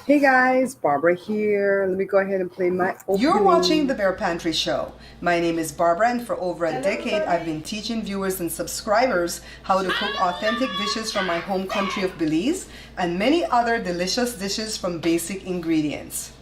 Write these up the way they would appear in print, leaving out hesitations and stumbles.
Hey guys, Barbara here. Let me go ahead and play my opening. You're watching the Bear Pantry Show. My name is Barbara, and for over a decade, I've been teaching viewers and subscribers how to cook authentic dishes from my home country of Belize and many other delicious dishes from basic ingredients.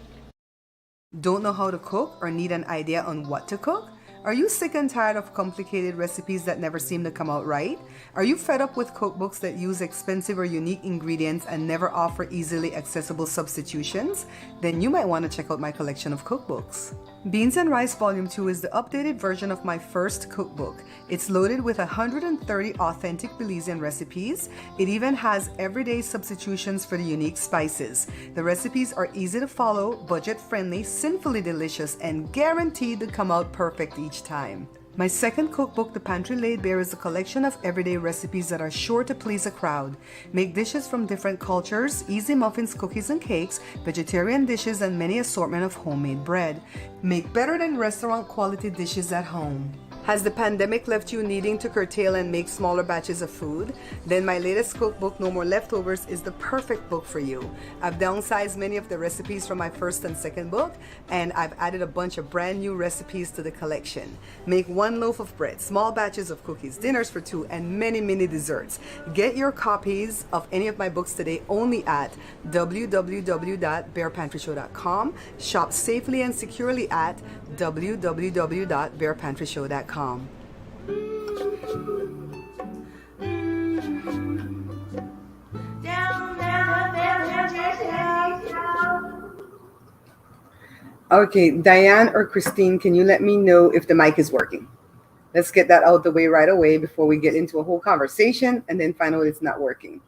Don't know how to cook or need an idea on what to cook? Are you sick and tired of complicated recipes that never seem to come out right? Are you fed up with cookbooks that use expensive or unique ingredients and never offer easily accessible substitutions? Then you might want to check out my collection of cookbooks. Beans and Rice Volume 2 is the updated version of my first cookbook. It's loaded with 130 authentic Belizean recipes. It even has everyday substitutions for the unique spices. The recipes are easy to follow, budget friendly, sinfully delicious, and guaranteed to come out perfect each time. My second cookbook, The Pantry Laid Bare, is a collection of everyday recipes that are sure to please a crowd. Make dishes from different cultures, easy muffins, cookies and cakes, vegetarian dishes, and many assortment of homemade bread. Make better than restaurant quality dishes at home. Has the pandemic left you needing to curtail and make smaller batches of food? Then my latest cookbook, No More Leftovers, is the perfect book for you. I've downsized many of the recipes from my first and second book, and I've added a bunch of brand new recipes to the collection. Make one loaf of bread, small batches of cookies, dinners for two, and many, many desserts. Get your copies of any of my books today only at www.barepantryshow.com. Shop safely and securely at www.barepantryshow.com. Okay, Diane or Christine, can you let me know if the mic is working? Let's get that out the way right away before we get into a whole conversation and then find out it's not working.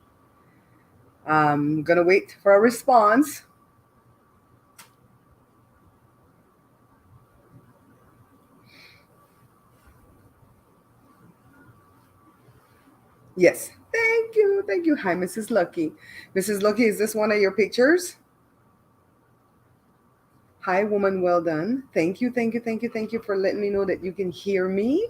I'm gonna wait for a response. Yes. Thank you. Thank you. Hi, Mrs. Lucky. Mrs. Lucky, is this one of your pictures? Hi, woman. Well done. Thank you. Thank you. Thank you. Thank you for letting me know that you can hear me.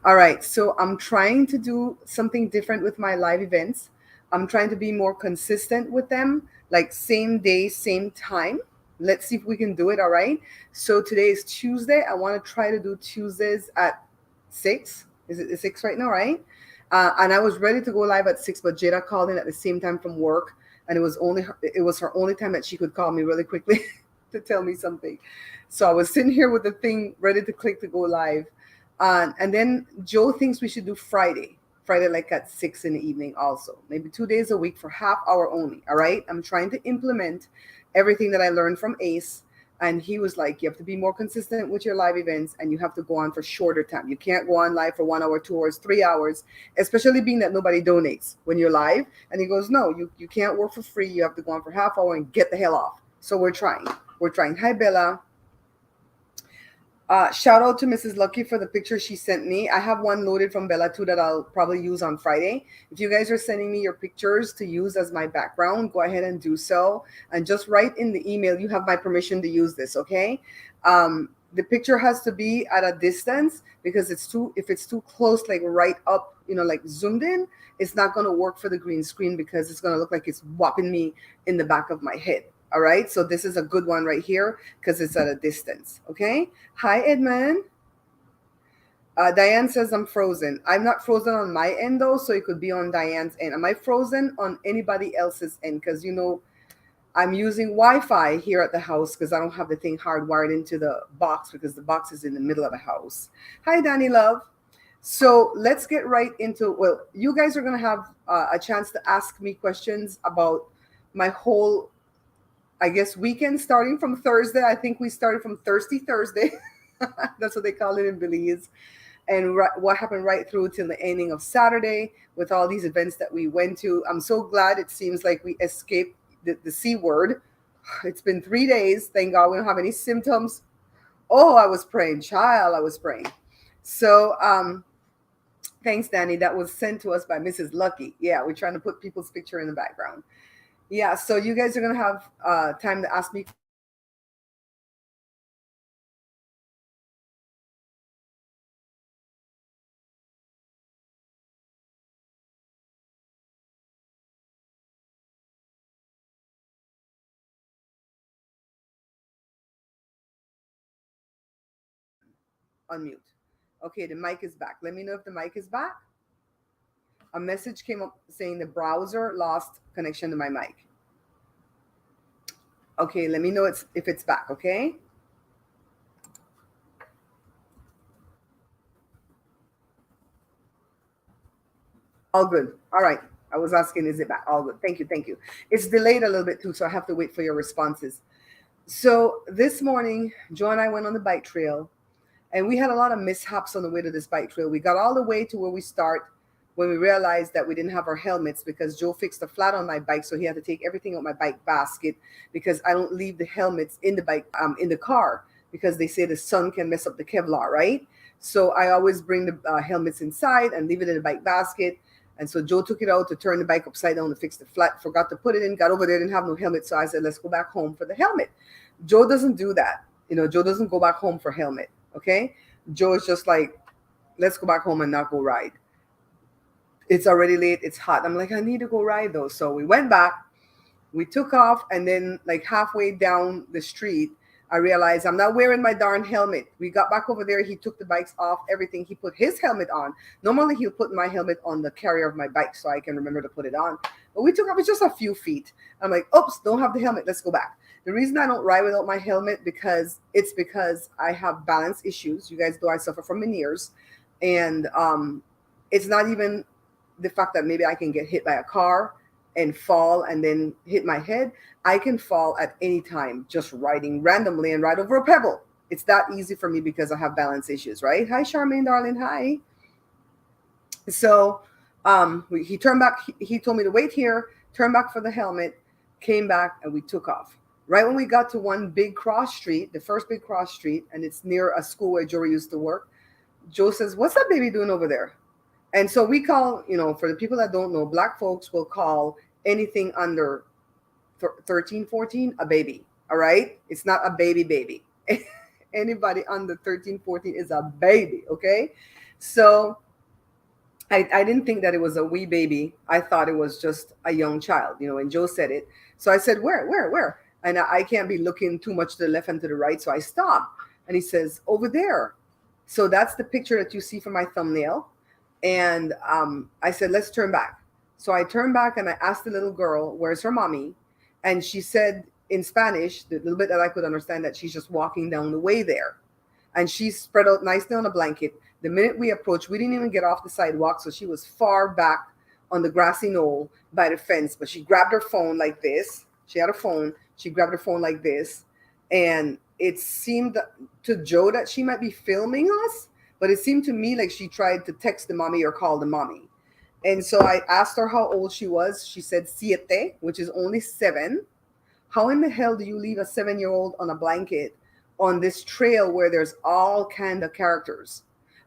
All right. So I'm trying to do something different with my live events. I'm trying to be more consistent with them, like same day, same time. Let's see if we can do it. All right. So today is Tuesday. I want to try to do Tuesdays at 6. Is it 6 right now, right? And I was ready to go live at 6, but Jada called in at the same time from work, and it was her only time that she could call me really quickly to tell me something. So I was sitting here with the thing ready to click to go live, and then Joe thinks we should do Friday like at 6 in the evening, also maybe 2 days a week for half hour only. All right, I'm trying to implement everything that I learned from Ace. And he was like, you have to be more consistent with your live events, and you have to go on for shorter time. You can't go on live for 1 hour, 2 hours, 3 hours, especially being that nobody donates when you're live. And he goes, no, you can't work for free. You have to go on for half hour and get the hell off. So we're trying. We're trying. Hi, Bella. Shout out to Mrs. Lucky for the picture she sent me. I have one loaded from Bella too that I'll probably use on Friday. If you guys are sending me your pictures to use as my background, go ahead and do so. And just write in the email, you have my permission to use this, okay? The picture has to be at a distance because if it's too close, like right up, like zoomed in, it's not going to work for the green screen because it's going to look like it's whopping me in the back of my head. All right, so this is a good one right here because it's at a distance. Okay. Hi, Edmund. Diane says I'm frozen. I'm not frozen on my end though, so it could be on Diane's end. Am I frozen on anybody else's end? Because I'm using Wi-Fi here at the house because I don't have the thing hardwired into the box because the box is in the middle of the house. Hi, Danny Love. So let's get right into. Well, you guys are gonna have a chance to ask me questions about my whole, I guess, weekend starting from Thursday. I think we started from Thirsty Thursday. That's what they call it in Belize. And what happened right through till the ending of Saturday with all these events that we went to. I'm so glad it seems like we escaped the C word. It's been 3 days. Thank God we don't have any symptoms. Oh, I was praying, child. I was praying. So, thanks, Danny. That was sent to us by Mrs. Lucky. Yeah, we're trying to put people's picture in the background. Yeah, so you guys are going to have time to ask me Unmute. Okay, the mic is back. Let me know if the mic is back. A message came up saying the browser lost connection to my mic. Okay, let me know if it's back, okay? All good. All right. I was asking, is it back? All good. Thank you. Thank you. It's delayed a little bit too, so I have to wait for your responses. So this morning, Joe and I went on the bike trail, and we had a lot of mishaps on the way to this bike trail. We got all the way to where we start when we realized that we didn't have our helmets because Joe fixed a flat on my bike, so he had to take everything out my bike basket because I don't leave the helmets in the bike in the car because they say the sun can mess up the Kevlar, right? So I always bring the helmets inside and leave it in the bike basket. And so Joe took it out to turn the bike upside down to fix the flat, forgot to put it in, got over there, didn't have no helmet. So I said, let's go back home for the helmet. Joe doesn't do that. Joe doesn't go back home for helmet. Okay. Joe is just like, let's go back home and not go ride. It's already late. It's hot. I'm like, I need to go ride though. So we went back, we took off. And then like halfway down the street, I realized I'm not wearing my darn helmet. We got back over there. He took the bikes off, everything. He put his helmet on. Normally he'll put my helmet on the carrier of my bike so I can remember to put it on. But we took off, it's just a few feet. I'm like, oops, don't have the helmet. Let's go back. The reason I don't ride without my helmet because I have balance issues. You guys know I suffer from Meniere's. And it's not even the fact that maybe I can get hit by a car and fall and then hit my head. I can fall at any time just riding randomly and ride over a pebble. It's that easy for me because I have balance issues, right? Hi, Charmaine, darling. Hi. So he turned back. He told me to wait here, turn back for the helmet, came back, and we took off. Right when we got to one big cross street, the first big cross street, and it's near a school where Jory used to work, Joe says, what's that baby doing over there? And so we call, for the people that don't know, Black folks will call anything under 13, 14 a baby. All right. It's not a baby. Anybody under 13, 14 is a baby. Okay. So I didn't think that it was a wee baby. I thought it was just a young child, and Joe said it. So I said, where? And I can't be looking too much to the left and to the right. So I stopped and he says, over there. So that's the picture that you see from my thumbnail. And I said, let's turn back. So I turned back and I asked the little girl, where's her mommy? And she said in Spanish, the little bit that I could understand, that she's just walking down the way there. And she's spread out nicely on a blanket. The minute we approached, we didn't even get off the sidewalk. So she was far back on the grassy knoll by the fence. But she grabbed her phone like this. She had a phone. She grabbed her phone like this. And it seemed to Joe that she might be filming us. But it seemed to me like she tried to text the mommy or call the mommy. And so I asked her how old she was. She said siete, which is only 7. How in the hell do you leave a 7-year-old on a blanket on this trail where there's all kind of characters?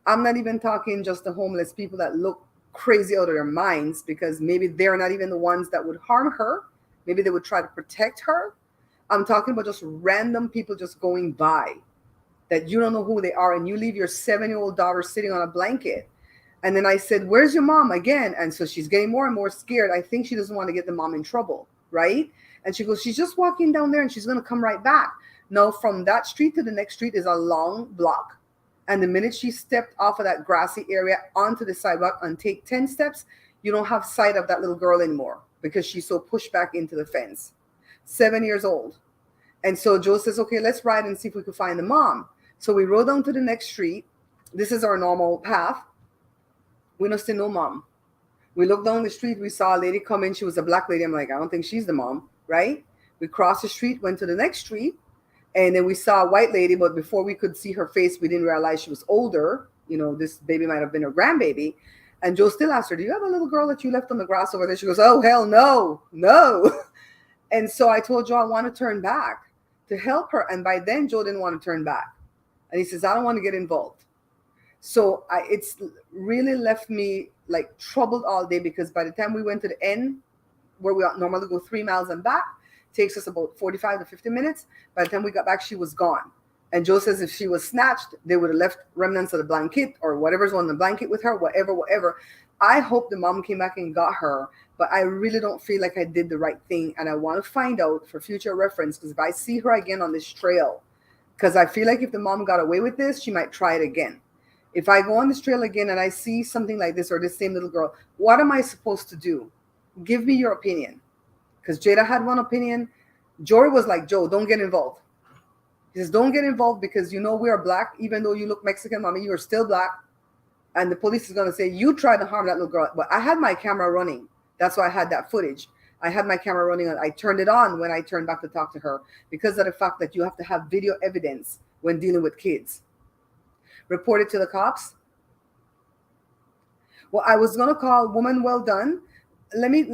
I'm not even talking just the homeless people that look crazy out of their minds because maybe they're not even the ones that would harm her. Maybe they would try to protect her. I'm talking about just random people just going by that you don't know who they are, and you leave your 7-year-old daughter sitting on a blanket. And then I said, where's your mom again? And so she's getting more and more scared. I think she doesn't want to get the mom in trouble, right? And she goes, she's just walking down there and she's going to come right back. Now, from that street to the next street is a long block. And the minute she stepped off of that grassy area onto the sidewalk and take 10 steps, you don't have sight of that little girl anymore because she's so pushed back into the fence. 7 years old. And so Joe says, okay, let's ride and see if we could find the mom. So we rode down to the next street. This is our normal path. We don't see no mom. We looked down the street. We saw a lady come in. She was a black lady. I'm like, I don't think she's the mom, right? We crossed the street, went to the next street. And then we saw a white lady. But before we could see her face, we didn't realize she was older. This baby might have been her grandbaby. And Joe still asked her, do you have a little girl that you left on the grass over there? She goes, oh, hell no. And so I told Joe I want to turn back to help her. And by then, Joe didn't want to turn back. And he says, I don't want to get involved. So it's really left me like troubled all day because by the time we went to the end, where we normally go 3 miles and back, takes us about 45 to 50 minutes. By the time we got back, she was gone. And Joe says if she was snatched, they would have left remnants of the blanket or whatever's on the blanket with her, whatever. I hope the mom came back and got her, but I really don't feel like I did the right thing. And I want to find out for future reference because if I see her again on this trail, Because I feel like if the mom got away with this, she might try it again. If I go on this trail again and I see something like this or this same little girl, what am I supposed to do? Give me your opinion. Because Jada had one opinion. Jory was like, Joe, don't get involved. He says, don't get involved because you know we are black. Even though you look Mexican, mommy, you are still black. And the police is going to say, you tried to harm that little girl. But I had my camera running. That's why I had that footage. I had my camera running. I turned it on when I turned back to talk to her because of the fact that you have to have video evidence when dealing with kids. Report it to the cops. Well, I was going to call woman well done. Let me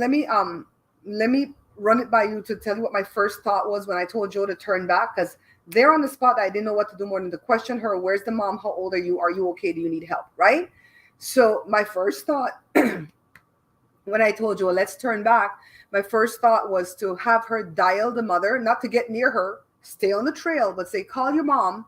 run it by you to tell you what my first thought was when I told Joe to turn back, because they're on the spot. I didn't know what to do more than to question her. Where's the mom? How old are you? Are you okay? Do you need help? Right? So my first thought when I told Joe, let's turn back, my first thought was to have her dial the mother, not to get near her, stay on the trail, but say, call your mom,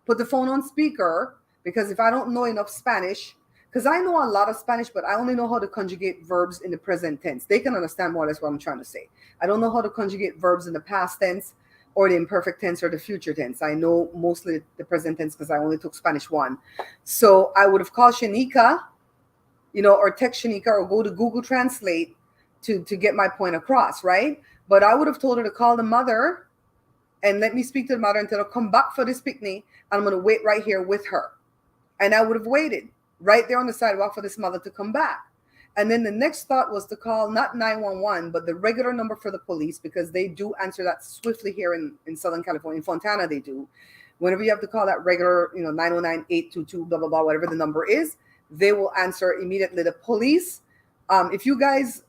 put the phone on speaker, because if I don't know enough Spanish, because I know a lot of Spanish, but I only know how to conjugate verbs in the present tense. They can understand more or less what I'm trying to say. I don't know how to conjugate verbs in the past tense or the imperfect tense or the future tense. I know mostly the present tense because I only took Spanish 1. So I would have called Shanika, or text Shanika or go to Google Translate to get my point across, right? But I would have told her to call the mother and let me speak to the mother and tell her, come back for this picnic. And I'm going to wait right here with her. And I would have waited right there on the sidewalk for this mother to come back. And then the next thought was to call not 911, but the regular number for the police, because they do answer that swiftly here in Southern California. In Fontana, they do. Whenever you have to call that regular, 909-822, blah, blah, blah, whatever the number is, they will answer immediately. The police, if you guys,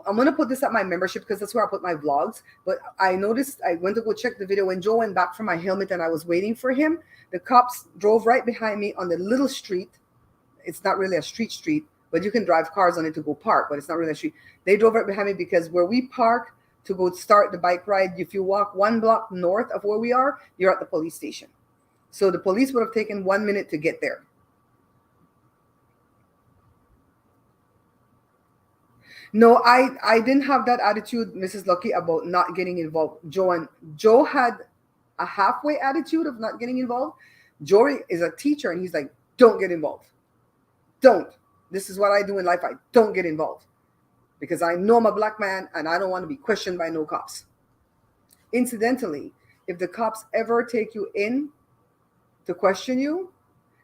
I'm going to put this at my membership because that's where I put my vlogs. But I noticed, I went to go check the video when Joe went back for my helmet and I was waiting for him. The cops drove right behind me on the little street. It's not really a street, but you can drive cars on it to go park, but it's not really a street. They drove right behind me because where we park to go start the bike ride, if you walk 1 block north of where we are, you're at the police station. So the police would have taken 1 minute to get there. No, I didn't have that attitude, Mrs. Lucky, about not getting involved. Joe had a halfway attitude of not getting involved. Jory is a teacher and he's like, don't get involved. Don't. This is what I do in life. I don't get involved because I know I'm a black man and I don't want to be questioned by no cops. Incidentally, if the cops ever take you in to question you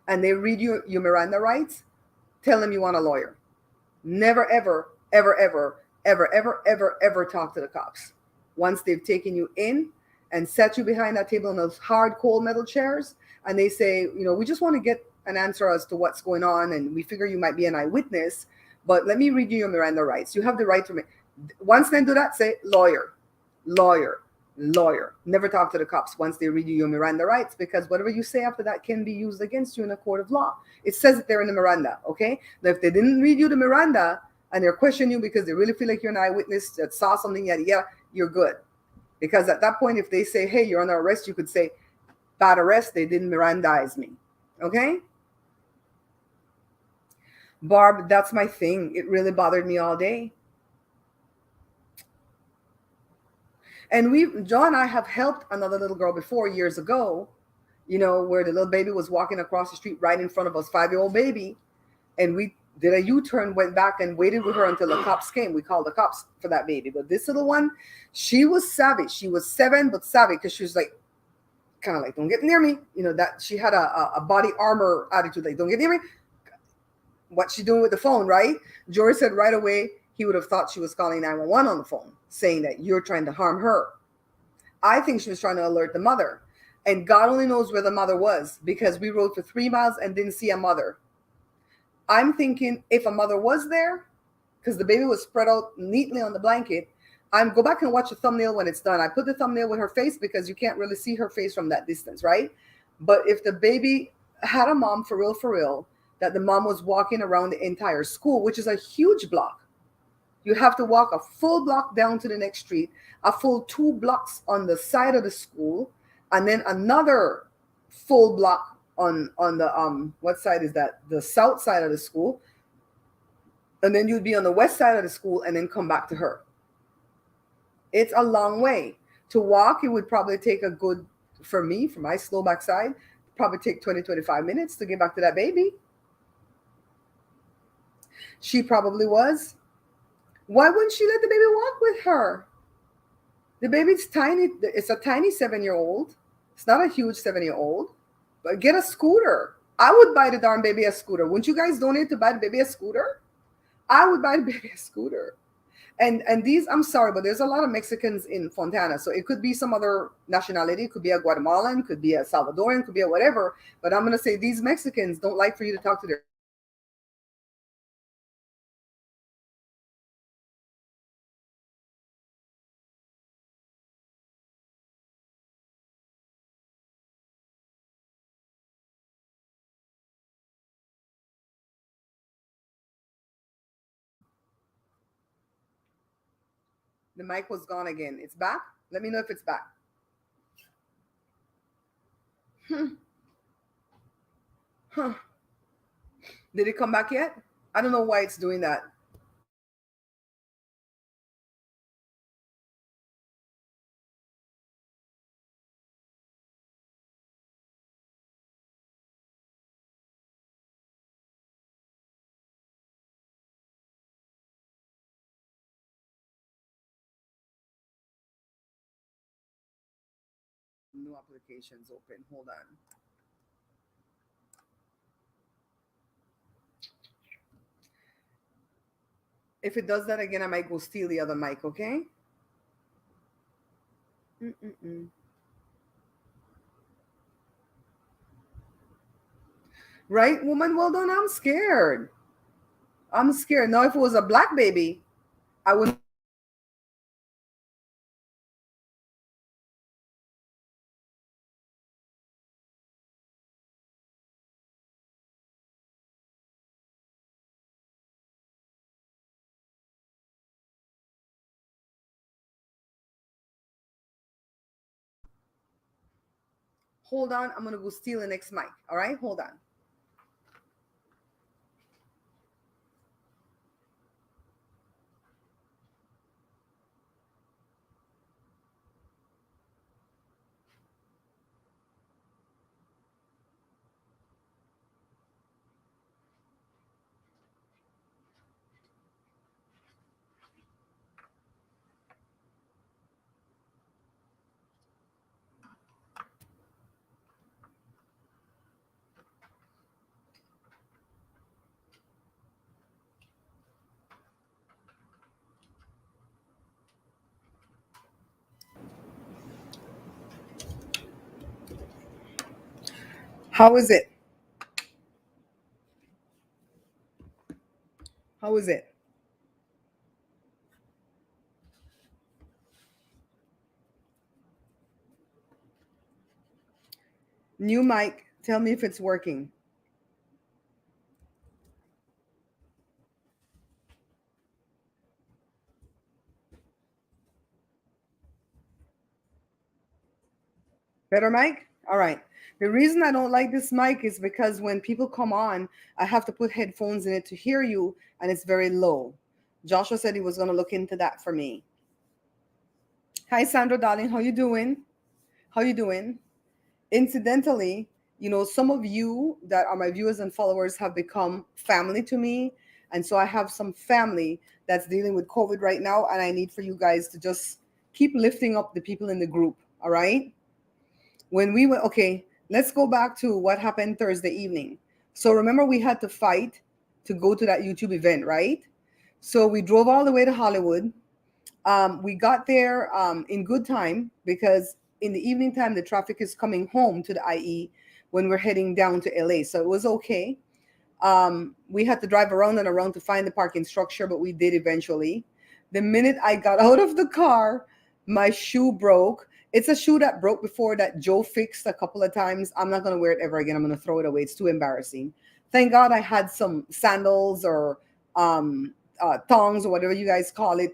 and they read you your Miranda rights, tell them you want a lawyer. Never, ever, ever, ever, ever, ever, ever, ever talk to the cops. Once they've taken you in and set you behind that table in those hard, cold metal chairs, and they say, we just want to get an answer as to what's going on, and we figure you might be an eyewitness, but let me read you your Miranda rights. You have the right to once they do that, say lawyer, lawyer, lawyer. Never talk to the cops once they read you your Miranda rights, because whatever you say after that can be used against you in a court of law. It says it there in the Miranda, okay? Now, if they didn't read you the Miranda and they're questioning you because they really feel like you're an eyewitness that saw something, you're good. Because at that point, if they say, hey, you're under arrest, you could say, bad arrest, they didn't Mirandize me, okay? Barb, that's my thing. It really bothered me all day. And John and I have helped another little girl before years ago, where the little baby was walking across the street right in front of us, 5-year-old baby. And we did a U-turn, went back and waited with her until the cops came. We called the cops for that baby. But this little one, she was savvy. She was 7, but savvy because she was like, kind of like, don't get near me. That she had a body armor attitude, like, don't get near me. What's she doing with the phone, right? Jory said right away he would have thought she was calling 911 on the phone, saying that you're trying to harm her. I think she was trying to alert the mother. And God only knows where the mother was, because we rode for 3 miles and didn't see a mother. I'm thinking if a mother was there, because the baby was spread out neatly on the blanket, go back and watch the thumbnail when it's done. I put the thumbnail with her face because you can't really see her face from that distance, right? But if the baby had a mom for real, that the mom was walking around the entire school, which is a huge block. You have to walk a full block down to the next street, a full 2 blocks on the side of the school, and then another full block on the what side is that? The south side of the school. And then you'd be on the west side of the school and then come back to her. It's a long way. To walk, it would probably take a good for me, for my slow backside, probably take 20-25 minutes to get back to that baby. She probably was. Why wouldn't she let the baby walk with her? The baby's tiny. It's a tiny 7-year-old. It's not a huge 7-year-old. But get a scooter. I would buy the darn baby a scooter. Wouldn't you guys donate to buy the baby a scooter? I would buy the baby a scooter. And these, I'm sorry, but there's a lot of Mexicans in Fontana. So it could be some other nationality. It could be a Guatemalan, could be a Salvadoran, could be a whatever. But I'm going to say these Mexicans don't like for you to talk to their. The mic was gone again. It's back. Let me know if it's back. Huh. Did it come back yet? I don't know why it's doing that. New applications open. Hold on. If it does that again, I might go steal the other mic, okay? Mm-mm-mm. Right, woman? Well done. I'm scared. I'm scared. Now, if it was a black baby, I would. Hold on. I'm going to go steal the next mic. All right? Hold on. How is it? How is it? New mic. Tell me if it's working. Better mic? All right. The reason I don't like this mic is because when people come on, I have to put headphones in it to hear you, and it's very low. Joshua said he was going to look into that for me. Hi, Sandra, darling. How you doing? How you doing? Incidentally, some of you that are my viewers and followers have become family to me. And so I have some family that's dealing with COVID right now. And I need for you guys to just keep lifting up the people in the group. All right. When we went, okay, let's go back to what happened Thursday evening. So remember, we had to fight to go to that YouTube event, right? So we drove all the way to Hollywood. We got there in good time because in the evening time, the traffic is coming home to the IE when we're heading down to LA. So it was okay. We had to drive around and around to find the parking structure, but we did eventually. The minute I got out of the car, my shoe broke. It's a shoe that broke before that Joe fixed a couple of times. I'm not going to wear it ever again. I'm going to throw it away. It's too embarrassing. Thank God I had some sandals or thongs or whatever you guys call it.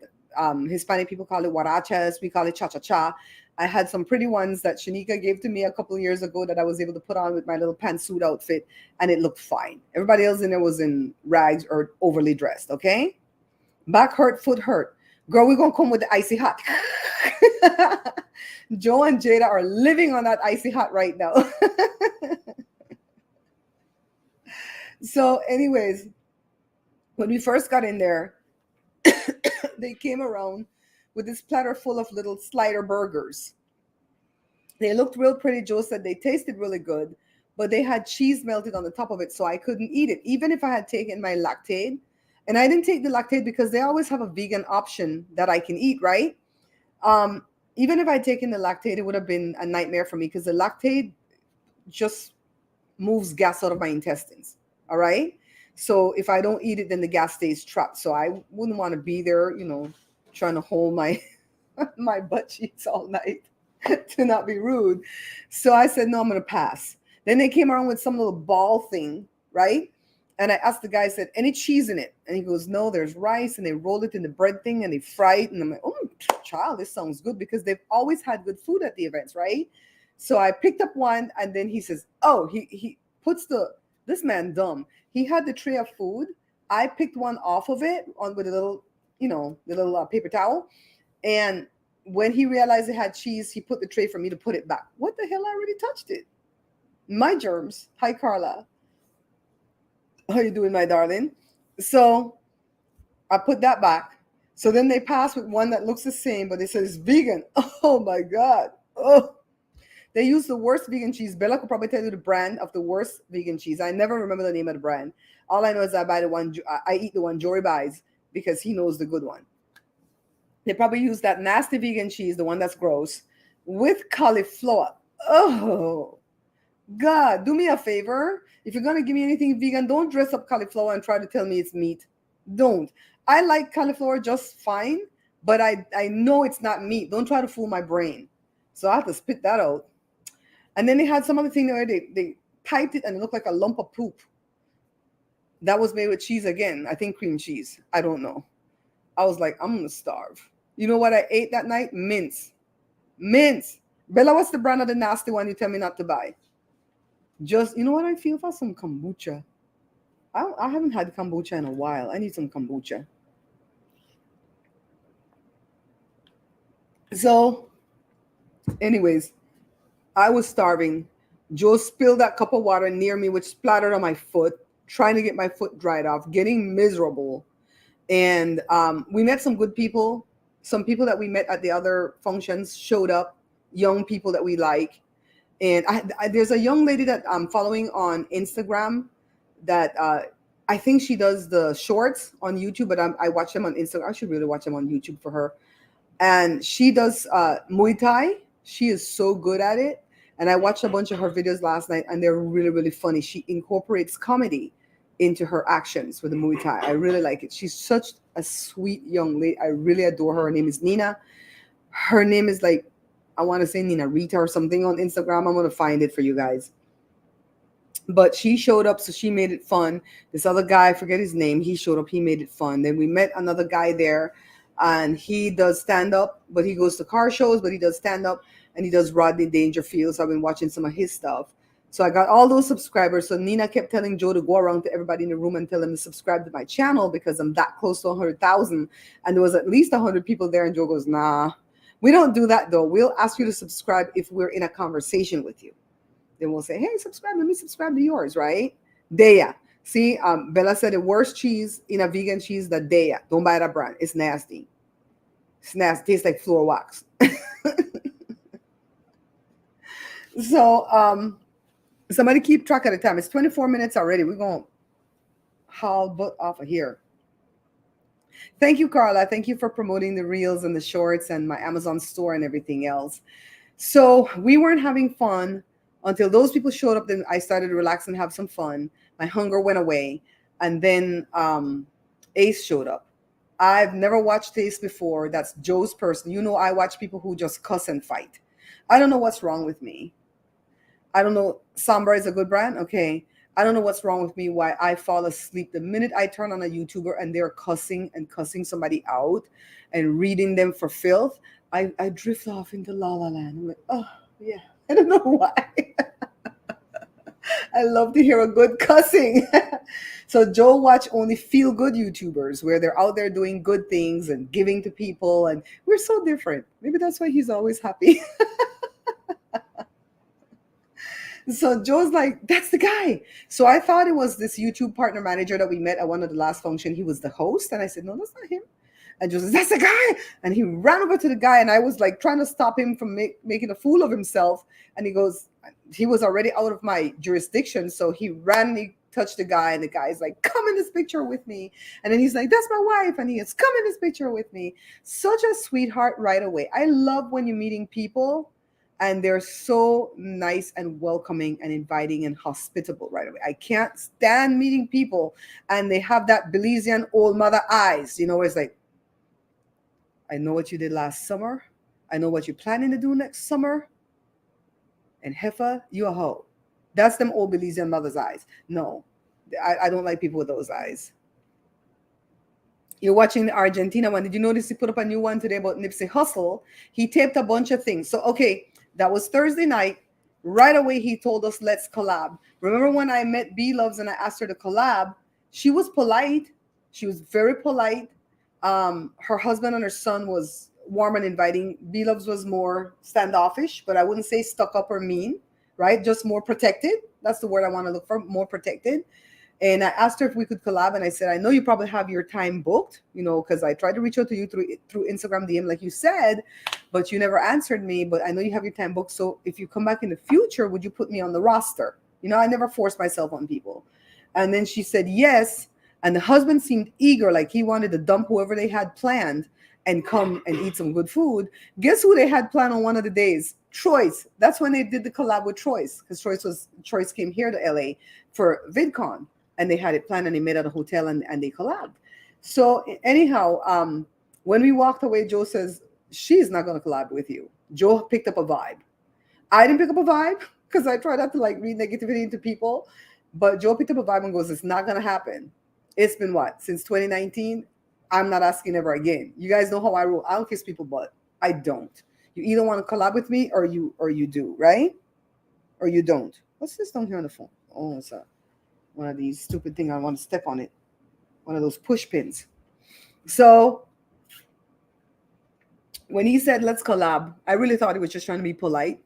Hispanic people call it huarachas. We call it cha-cha-cha. I had some pretty ones that Shanika gave to me a couple of years ago that I was able to put on with my little pantsuit outfit, and it looked fine. Everybody else in there was in rags or overly dressed, okay? Back hurt, foot hurt. Girl, we're gonna come with the icy hot. Joe and Jada are living on that icy hot right now. So, anyways, when we first got in there, they came around with this platter full of little slider burgers. They looked real pretty. Joe said they tasted really good, but they had cheese melted on the top of it, so I couldn't eat it, even if I had taken my Lactaid. And I didn't take the Lactaid because they always have a vegan option that I can eat, right? Um, Even if I'd taken the Lactaid, it would have been a nightmare for me because the Lactaid just moves gas out of my intestines. All right. So if I don't eat it, then the gas stays trapped. So I wouldn't want to be there, trying to hold my my butt cheeks all night to not be rude. So I said, no, I'm going to pass. Then they came around with some little ball thing, right? And I asked the guy, I said, any cheese in it? And he goes, no, there's rice. And they rolled it in the bread thing and they fried it. And I'm like, oh, child, this sounds good because they've always had good food at the events, right? So I picked up one and then he says, oh, he puts this man dumb. He had the tray of food. I picked one off of it with a little, the little paper towel. And when he realized it had cheese, he put the tray for me to put it back. What the hell? I already touched it. My germs. Hi, Carla. How you doing, my darling? So I put that back. So then they passed with one that looks the same, but they said it's vegan. Oh my God. Oh, they use the worst vegan cheese. Bella could probably tell you the brand of the worst vegan cheese. I never remember the name of the brand. All I know is I buy the one, I eat the one Jory buys because he knows the good one. They probably use that nasty vegan cheese, the one that's gross, with cauliflower. Oh, God, do me a favor. If you're going to give me anything vegan, don't dress up cauliflower and try to tell me it's meat. Don't. I like cauliflower just fine, but I know it's not meat. Don't try to fool my brain. So I have to spit that out. And then they had some other thing there. They piped it and it looked like a lump of poop. That was made with cheese again. I think cream cheese. I don't know. I was like, I'm going to starve. You know what I ate that night? Mince. Mince. Bella, what's the brand of the nasty one you tell me not to buy? Just, you know what I feel for? Some kombucha. I haven't had kombucha in a while. I need some kombucha. So, anyways, I was starving. Joe spilled that cup of water near me, which splattered on my foot, trying to get my foot dried off, getting miserable. And we met some good people. Some people that we met at the other functions showed up, young people that we like. And there's a young lady that I'm following on Instagram that I think she does the shorts on YouTube, but I watch them on Instagram. I should really watch them on YouTube for her. And she does Muay Thai. She is so good at it. And I watched a bunch of her videos last night, and they're really, really funny. She incorporates comedy into her actions with the Muay Thai. I really like it. She's such a sweet young lady. I really adore her. Her name is Nina. Her name is like, I want to say Nina Rita or something on Instagram. I'm going to find it for you guys. But she showed up, so she made it fun. This other guy, I forget his name, he showed up. He made it fun. Then we met another guy there, and he does stand-up, but he goes to car shows, but he does stand-up, and he does Rodney Dangerfield. So I've been watching some of his stuff. So I got all those subscribers. So Nina kept telling Joe to go around to everybody in the room and tell them to subscribe to my channel because I'm that close to 100,000. And there was at least 100 people there. And Joe goes, nah, we don't do that though. We'll ask you to subscribe if we're in a conversation with you. Then we'll say, hey, subscribe. Let me subscribe to yours, right? Daya. See, Bella said the worst cheese in a vegan cheese, the Daya. Don't buy that brand. It's nasty. It's nasty. Tastes like floor wax. So, somebody keep track of the time. It's 24 minutes already. We're going to haul butt off of here. Thank you, Carla. Thank you for promoting the reels and the shorts and my Amazon store and everything else. So we weren't having fun until those people showed up. Then I started to relax and have some fun. My hunger went away. And then Ace showed up. I've never watched Ace before. That's Joe's person. You know, I watch people who just cuss and fight. I don't know what's wrong with me. I don't know. Sombra is a good brand. Okay. I don't know what's wrong with me, why I fall asleep the minute I turn on a YouTuber and they're cussing somebody out and reading them for filth. I drift off into la la land. I'm like, oh, yeah. I don't know why. I love to hear a good cussing. So Joe watch only feel good YouTubers where they're out there doing good things and giving to people, and we're so different. Maybe that's why he's always happy. So Joe's like, that's the guy. So I thought it was this YouTube partner manager that we met at one of the last function. He was the host, and I said, no, that's not him. And Joe says, that's the guy. And he ran over to the guy, and I was like trying to stop him from making a fool of himself. And he goes, he was already out of my jurisdiction. So he ran and he touched the guy, and the guy's like, come in this picture with me. And then he's like, that's my wife. And he is, come in this picture with me. Such a sweetheart right away. I love when you're meeting people and they're so nice and welcoming and inviting and hospitable right away. I can't stand meeting people and they have that Belizean old mother eyes, where it's like, I know what you did last summer. I know what you're planning to do next summer. And heifer, you a hoe. That's them old Belizean mother's eyes. No, I don't like people with those eyes. You're watching the Argentina one. Did you notice he put up a new one today about Nipsey Hussle? He taped a bunch of things. So, okay, that was Thursday night. Right away, he told us, let's collab. Remember when I met B Loves and I asked her to collab? She was polite. She was very polite. Her husband and her son was warm and inviting. B Loves was more standoffish, but I wouldn't say stuck up or mean, right? Just more protected. That's the word I want to look for, more protected. And I asked her if we could collab, and I said, I know you probably have your time booked, because I tried to reach out to you through Instagram DM, like you said, but you never answered me. But I know you have your time booked. So if you come back in the future, would you put me on the roster? I never force myself on people. And then she said yes. And the husband seemed eager, like he wanted to dump whoever they had planned and come and eat some good food. Guess who they had planned on one of the days? Choice. That's when they did the collab with Choice, because Choice came here to LA for VidCon. And they had it planned and they met at a hotel and they collabed. So anyhow, when we walked away, Joe says, she's not going to collab with you. Joe picked up a vibe. I didn't pick up a vibe because I try not to read negativity into people. But Joe picked up a vibe and goes, it's not going to happen. It's been what? Since 2019? I'm not asking ever again. You guys know how I roll. I don't kiss people, but I don't. You either want to collab with me or you do, right? Or you don't. What's this down here on the phone? Oh, it's one of these stupid things. I want to step on it. One of those push pins. So when he said, let's collab, I really thought he was just trying to be polite.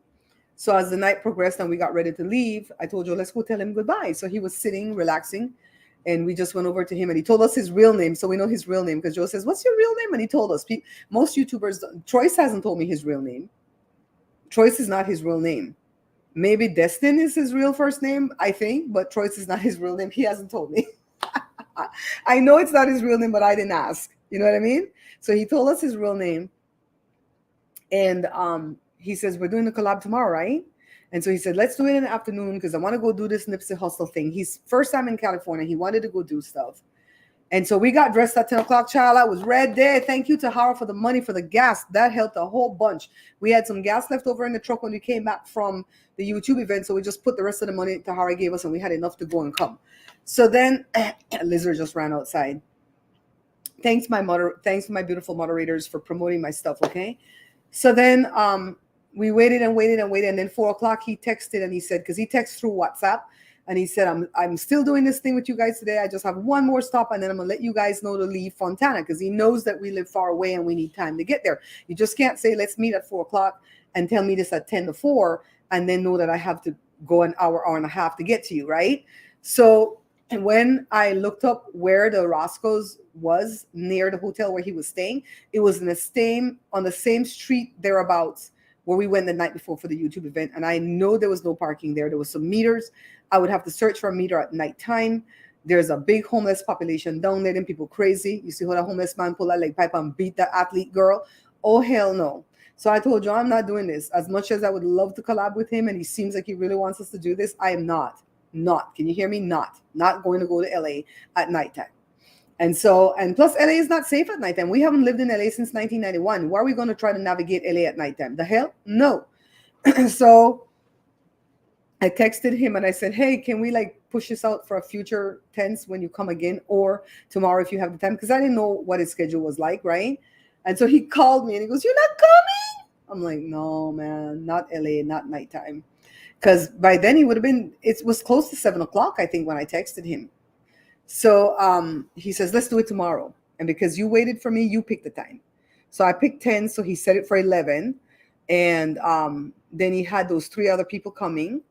So as the night progressed and we got ready to leave, I told Joe, let's go tell him goodbye. So he was sitting, relaxing. And we just went over to him and he told us his real name. So we know his real name because Joe says, what's your real name? And he told us. Most YouTubers, Troyce hasn't told me his real name. Troyce is not his real name. Maybe Destin is his real first name, I think, but Troyce is not his real name. He hasn't told me. I know it's not his real name, but I didn't ask. You know what I mean? So he told us his real name. And he says, we're doing the collab tomorrow, right? And so he said, let's do it in the afternoon because I want to go do this Nipsey Hussle thing. He's first time in California. He wanted to go do stuff. And so we got dressed at 10 o'clock, child. I was ready. Thank you to Howard for the money for the gas. That helped a whole bunch. We had some gas left over in the truck when we came back from the YouTube event. So we just put the rest of the money Tahara gave us and we had enough to go and come. So then Lizard just ran outside. Thanks my beautiful moderators for promoting my stuff, okay? So then we waited and waited and waited. And then 4 o'clock he texted and he said, because he texts through WhatsApp. And he said, I'm still doing this thing with you guys today. I just have one more stop and then I'm going to let you guys know to leave Fontana because he knows that we live far away and we need time to get there. You just can't say, let's meet at 4 o'clock and tell me this at 10 to 4 and then know that I have to go an hour and a half to get to you, right? So and when I looked up where the Roscoe's was near the hotel where he was staying, it was on the same street thereabouts where we went the night before for the YouTube event. And I know there was no parking there. There was some meters. I would have to search for a meter at nighttime. There's a big homeless population down there. Them people crazy. You see how the homeless man pull that leg pipe and beat that athlete girl? Oh, hell no. So I told you, I'm not doing this. As much as I would love to collab with him and he seems like he really wants us to do this, I am not. Can you hear me? Not going to go to LA at nighttime. And plus LA is not safe at nighttime. We haven't lived in LA since 1991. Why are we going to try to navigate LA at nighttime? The hell? No. So I texted him and I said, hey, can we push this out for a future tense when you come again or tomorrow if you have the time? Because I didn't know what his schedule was like, right? And so he called me and he goes, you're not coming? I'm like, no, man, not LA, not nighttime. because by then he would have been, it was close to 7 o'clock, I think, when I texted him. So he says, let's do it tomorrow. And because you waited for me, you picked the time. So I picked 10. So he set it for 11. And then he had those 3 other people coming.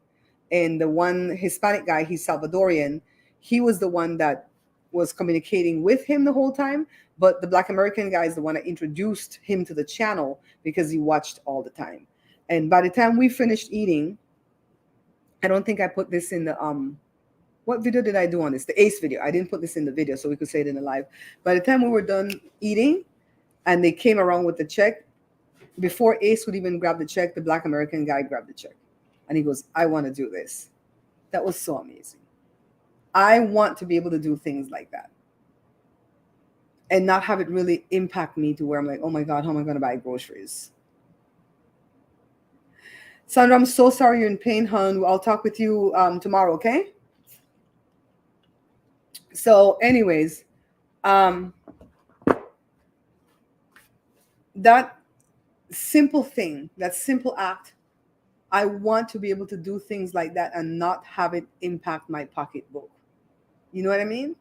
And the one Hispanic guy, he's Salvadorian. He was the one that was communicating with him the whole time. But the Black American guy is the one that introduced him to the channel because he watched all the time. And by the time we finished eating, I don't think I put this in the what video did I do on this? The Ace video. I didn't put this in the video so we could say it in the live. By the time we were done eating and they came around with the check, before Ace would even grab the check, the Black American guy grabbed the check. And he goes, I want to do this. That was so amazing. I want to be able to do things like that and not have it really impact me to where I'm like, oh my God, how am I going to buy groceries? Sandra, I'm so sorry you're in pain, hon. I'll talk with you tomorrow, okay? So anyways, that simple thing, that simple act, I want to be able to do things like that and not have it impact my pocketbook. You know what I mean?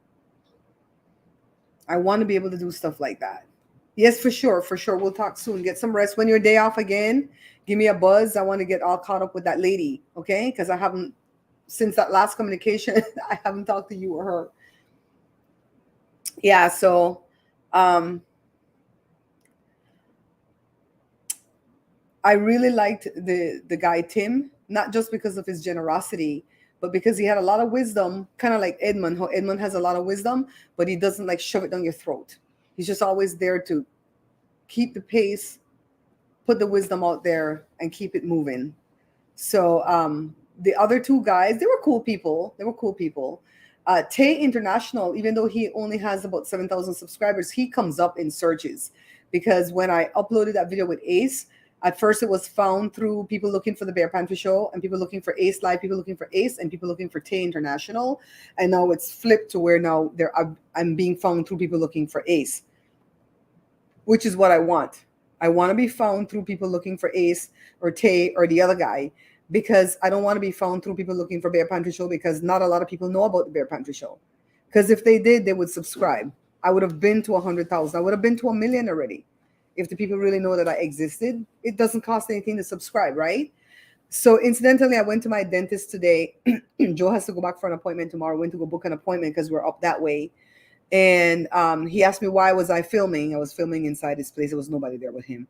I want to be able to do stuff like that. Yes, for sure. For sure. We'll talk soon. Get some rest. When your day off again, give me a buzz. I want to get all caught up with that lady. Okay. Because I haven't, since that last communication, I haven't talked to you or her. Yeah. So, I really liked the guy, Tim, not just because of his generosity, but because he had a lot of wisdom, kind of like Edmund, how Edmund has a lot of wisdom, but he doesn't like shove it down your throat. He's just always there to keep the pace, put the wisdom out there, and keep it moving. So the other 2 guys, they were cool people. They were cool people. Tay International, even though he only has about 7,000 subscribers, he comes up in searches because when I uploaded that video with Ace, at first it was found through people looking for the Bear Pantry Show and people looking for Ace Live, people looking for Ace, and people looking for Tay International. And now it's flipped to where now I'm being found through people looking for Ace, which is what I want. I want to be found through people looking for Ace or Tay or the other guy, because I don't want to be found through people looking for Bear Pantry Show, because not a lot of people know about the Bear Pantry Show. Because if they did, they would subscribe. I would have been to 100,000. I would have been to 1 million already. If the people really know that I existed, it doesn't cost anything to subscribe, right? So incidentally, I went to my dentist today. Joe has to go back for an appointment tomorrow. Went to go book an appointment because we're up that way. And he asked me why was I filming. I was filming inside his place. There was nobody there with him.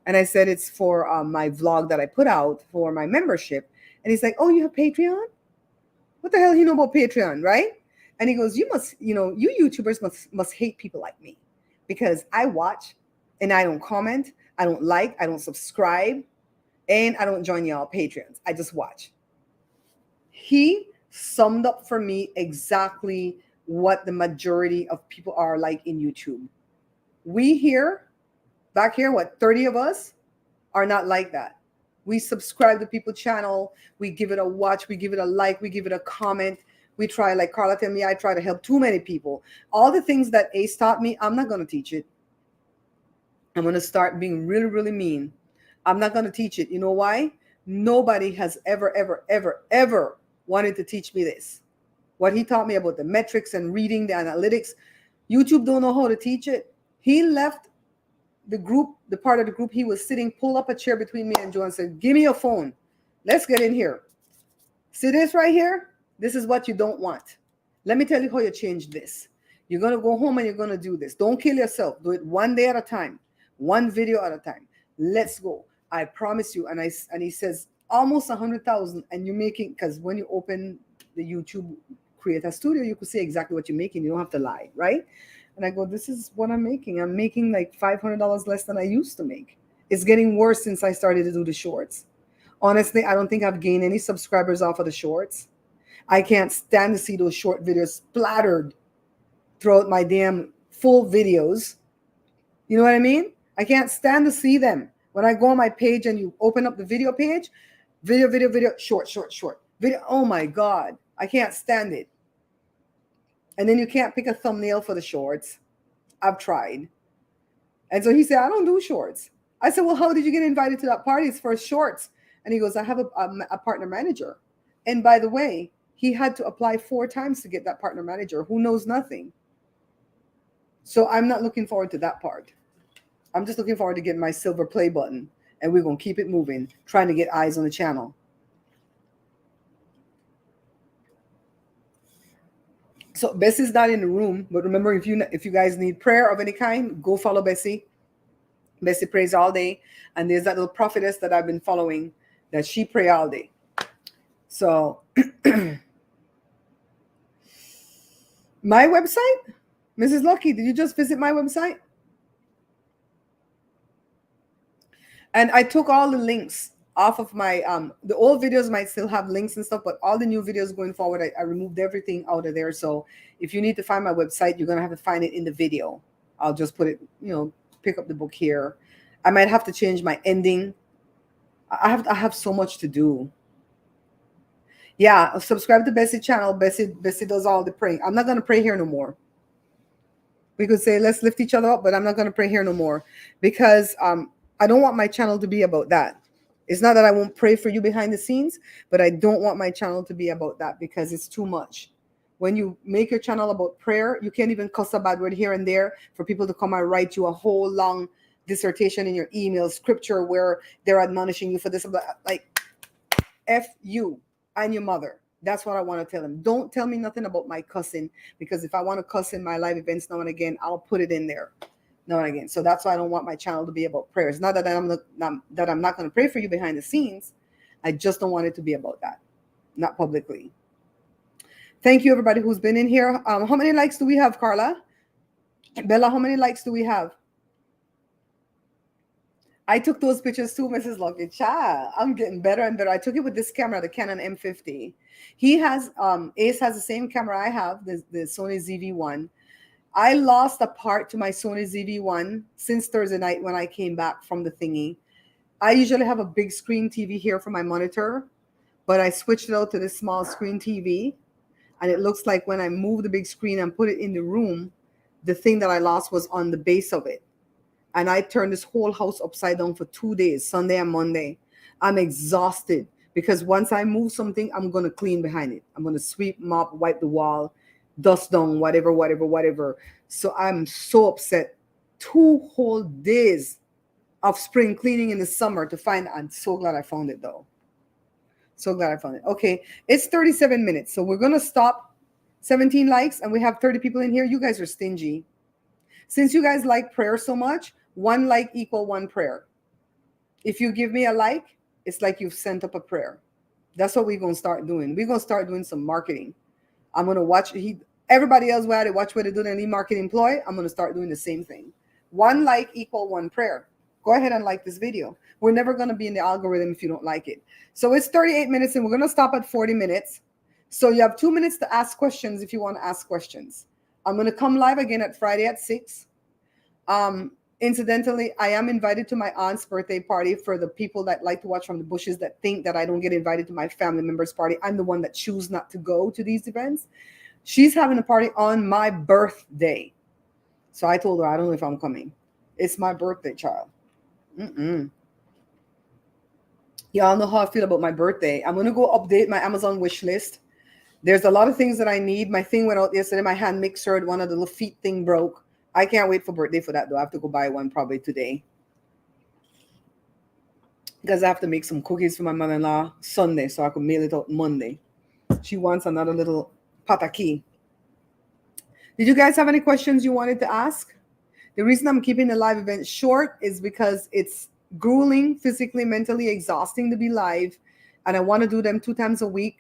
And I said it's for my vlog that I put out for my membership. And he's like, oh, you have Patreon? What the hell you know about Patreon, right? And he goes, you must, you YouTubers must hate people like me, because I watch and I don't comment, I don't like, I don't subscribe, and I don't join y'all Patreons. I just watch. He summed up for me exactly what the majority of people are like in YouTube. We here, back here, 30 of us are not like that. We subscribe to people's channel. We give it a watch. We give it a like. We give it a comment. We try, like Carla tell me, I try to help too many people. All the things that Ace taught me, I'm not going to teach it. I'm going to start being really, really mean. I'm not going to teach it. You know why? Nobody has ever, ever, ever, ever wanted to teach me this. What he taught me about the metrics and reading the analytics, YouTube don't know how to teach it. He left the group, the part of the group he was sitting, pulled up a chair between me and Joe and said, give me your phone. Let's get in here. See this right here? This is what you don't want. Let me tell you how you change this. You're going to go home and you're going to do this. Don't kill yourself. Do it one day at a time. One video at a time. Let's go. I promise you. And he says almost 100,000. And you're making, because when you open the YouTube Creator Studio, you can see exactly what you're making. You don't have to lie, right? And I go, this is what I'm making. I'm making like $500 less than I used to make. It's getting worse since I started to do the shorts. Honestly, I don't think I've gained any subscribers off of the shorts. I can't stand to see those short videos splattered throughout my damn full videos. You know what I mean? I can't stand to see them. When I go on my page and you open up the video page, video, short. Video, oh my God. I can't stand it. And then you can't pick a thumbnail for the shorts. I've tried. And so he said, I don't do shorts. I said, well, how did you get invited to that party? It's for shorts. And he goes, I have a partner manager. And by the way, he had to apply 4 times to get that partner manager who knows nothing. So I'm not looking forward to that part. I'm just looking forward to getting my silver play button, and we're going to keep it moving, trying to get eyes on the channel. So Bessie's not in the room, but remember, if you guys need prayer of any kind, go follow Bessie. Bessie prays all day, and there's that little prophetess that I've been following that she pray all day. So my website, Mrs. Lucky, did you just visit my website? And I took all the links off of my the old videos might still have links and stuff, but all the new videos going forward, I removed everything out of there. So if you need to find my website, you're gonna have to find it in the video. I'll just put it, pick up the book here. I might have to change my ending. I have so much to do. Yeah, subscribe to Bessie channel. Bessie does all the praying. I'm not gonna pray here no more. We could say let's lift each other up, but I'm not gonna pray here no more because I don't want my channel to be about that. It's not that I won't pray for you behind the scenes, but I don't want my channel to be about that because it's too much. When you make your channel about prayer, you can't even cuss a bad word here and there for people to come and write you a whole long dissertation in your email, scripture where they're admonishing you for this. Like, F you and your mother. That's what I want to tell them. Don't tell me nothing about my cussing, because if I want to cuss in my live events now and again, I'll put it in there. Now and again. So that's why I don't want my channel to be about prayers. Not that I'm not going to pray for you behind the scenes. I just don't want it to be about that. Not publicly. Thank you, everybody who's been in here. How many likes do we have, Carla? Bella, how many likes do we have? I took those pictures too, Mrs. Lucky. Child, I'm getting better and better. I took it with this camera, the Canon M50. He has, Ace has the same camera I have, the Sony ZV-1. I lost a part to my Sony ZV-1 since Thursday night when I came back from the thingy. I usually have a big screen TV here for my monitor, but I switched it out to this small screen TV. And it looks like when I move the big screen and put it in the room, the thing that I lost was on the base of it. And I turned this whole house upside down for 2 days, Sunday and Monday. I'm exhausted because once I move something, I'm going to clean behind it. I'm going to sweep, mop, wipe the wall, dust down, whatever. So I'm so upset. 2 whole days of spring cleaning in the summer to find. I'm so glad I found it though. So glad I found it. Okay, it's 37 minutes. So we're going to stop. 17 likes and we have 30 people in here. You guys are stingy. Since you guys like prayer so much, 1 like equal 1 prayer. If you give me a like, it's like you've sent up a prayer. That's what we're going to start doing. We're going to start doing some marketing. I'm going to watch everybody else where they watch what they do in the marketing employ. I'm going to start doing the same thing. 1 like equal 1 prayer. Go ahead and like this video. We're never going to be in the algorithm if you don't like it. So it's 38 minutes and we're going to stop at 40 minutes. So you have 2 minutes to ask questions if you want to ask questions. I'm going to come live again at Friday at 6. Incidentally, I am invited to my aunt's birthday party. For the people that like to watch from the bushes that think that I don't get invited to my family members' party, I'm the one that choose not to go to these events. She's having a party on my birthday. So I told her, I don't know if I'm coming. It's my birthday, child. Y'all know how I feel about my birthday. I'm going to go update my Amazon wish list. There's a lot of things that I need. My thing went out yesterday. My hand mixer, one of the little feet thing broke. I can't wait for birthday for that, though. I have to go buy one probably today. Because I have to make some cookies for my mother-in-law Sunday so I can mail it out Monday. She wants another little pataki. Did you guys have any questions you wanted to ask? The reason I'm keeping the live event short is because it's grueling, physically, mentally exhausting to be live. And I want to do them 2 times a week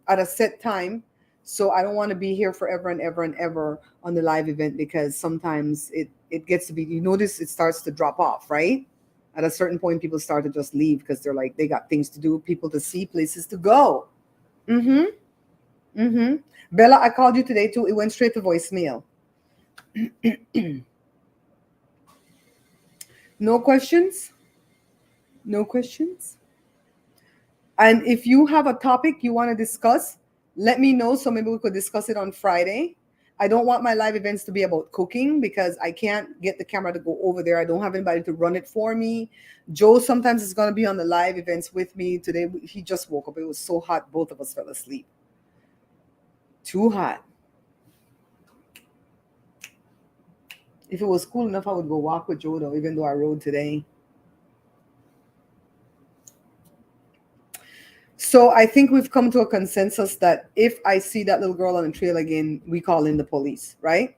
at a set time. So I don't want to be here forever and ever and ever on the live event, because sometimes it gets to be, you notice it starts to drop off, right? At a certain point, people start to just leave because they're like, they got things to do, people to see, places to go. Bella, I called you today too. It went straight to voicemail. No questions? No questions? And if you have a topic you want to discuss, let me know so maybe we could discuss it on Friday. I don't want my live events to be about cooking because I can't get the camera to go over there. I don't have anybody to run it for me. Joe sometimes is going to be on the live events with me. Today, he just woke up. It was so hot. Both of us fell asleep. Too hot. If it was cool enough, I would go walk with Joe, though, even though I rode today. So I think we've come to a consensus that if I see that little girl on the trail again, we call in the police, right?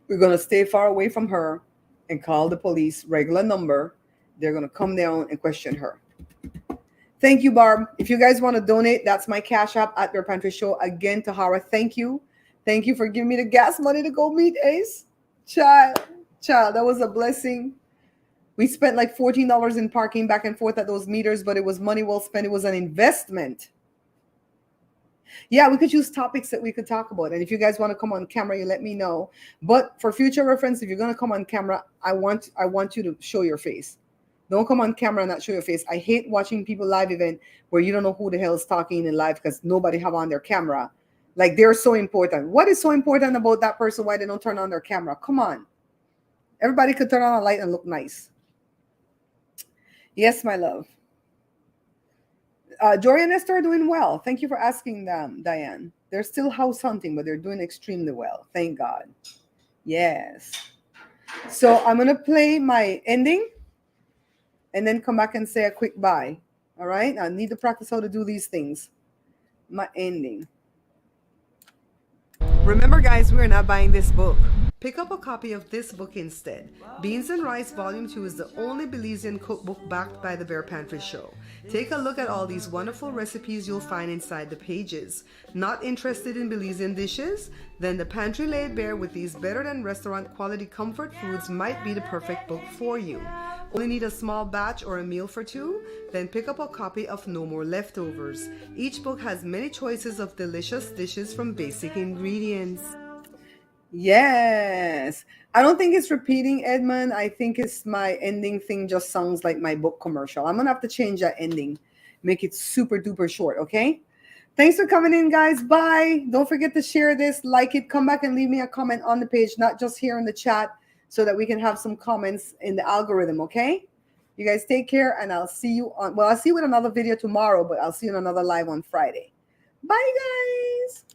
We're going to stay far away from her and call the police, regular number. They're going to come down and question her. Thank you, Barb. If you guys want to donate, that's my Cash App at Bare Pantry Show. Again, Tahara, thank you. Thank you for giving me the gas money to go meet Ace. Child, that was a blessing. We spent like $14 in parking back and forth at those meters, but it was money well spent. It was an investment. Yeah, we could use topics that we could talk about. And if you guys want to come on camera, you let me know. But for future reference, if you're going to come on camera, I want you to show your face. Don't come on camera and not show your face. I hate watching people live event where you don't know who the hell is talking in live because nobody have on their camera. Like they're so important. What is so important about that person? Why they don't turn on their camera? Come on. Everybody could turn on a light and look nice. Yes, my love. Jory and Esther are doing well. Thank you for asking them, Diane. They're still house hunting, but they're doing extremely well. Thank God. Yes. So I'm going to play my ending and then come back and say a quick bye. All right? I need to practice how to do these things. My ending. Remember, guys, we're not buying this book. Pick up a copy of this book instead. Beans and Rice Volume 2 is the only Belizean cookbook backed by the Bare Pantry Show. Take a look at all these wonderful recipes you'll find inside the pages. Not interested in Belizean dishes? Then The Pantry Laid Bare with these better than restaurant quality comfort foods might be the perfect book for you. Only need a small batch or a meal for two? Then pick up a copy of No More Leftovers. Each book has many choices of delicious dishes from basic ingredients. Yes. I don't think it's repeating, Edmund. I think it's my ending thing just sounds like my book commercial. I'm going to have to change that ending. Make it super duper short, okay? Thanks for coming in, guys. Bye. Don't forget to share this, like it, come back and leave me a comment on the page, not just here in the chat, so that we can have some comments in the algorithm, okay? You guys take care, and I'll see you on, well, I'll see you with another video tomorrow, but I'll see you in another live on Friday. Bye, guys.